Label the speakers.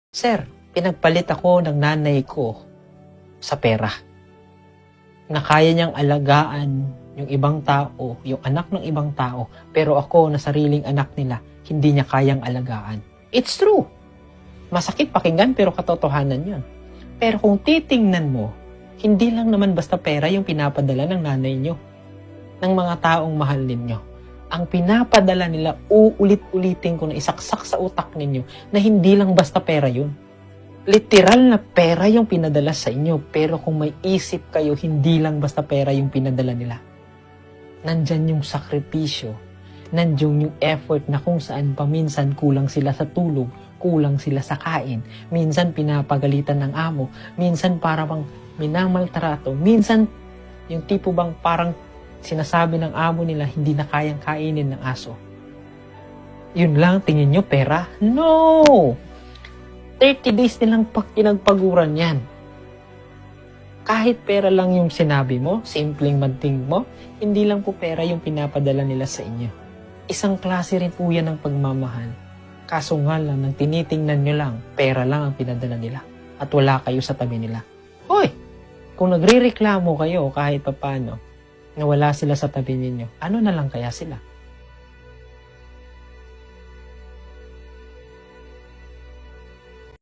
Speaker 1: Sir, pinagpalit ako ng nanay ko sa pera. Na kaya niyang alagaan yung ibang tao, yung anak ng ibang tao, pero ako na sariling anak nila, hindi niya kayang alagaan. It's true. Masakit pakinggan pero katotohanan yun. Pero kung titingnan mo, hindi lang naman basta pera yung pinapadala ng nanay niyo, ng mga taong mahal ninyo. Ang pinapadala nila, uulit-ulitin ko na isaksak sa utak ninyo na hindi lang basta pera yun. Literal na pera yung pinadala sa inyo, pero kung may isip kayo, hindi lang basta pera yung pinadala nila. Nandyan yung sakripisyo, nandyan yung effort na kung saan paminsan kulang sila sa tulog, kulang sila sa kain, minsan pinapagalitan ng amo, minsan parang minamaltrato, minsan yung tipo bang parang sinasabi ng amo nila hindi na kayang kainin ng aso. Yun lang, tingin nyo pera? No! 30 days nilang pinagpaguran yan. Kahit pera lang yung sinabi mo, simpleng magting mo, hindi lang po pera yung pinapadala nila sa inyo. Isang klase rin po yan ng pagmamahal. Kaso nga lang, nang tinitingnan nyo lang, pera lang ang pinadala nila. At wala kayo sa tabi nila. Hoy! Kung nagre-reklamo kayo kahit papano, na wala sila sa tabi ninyo, ano na lang kaya sila?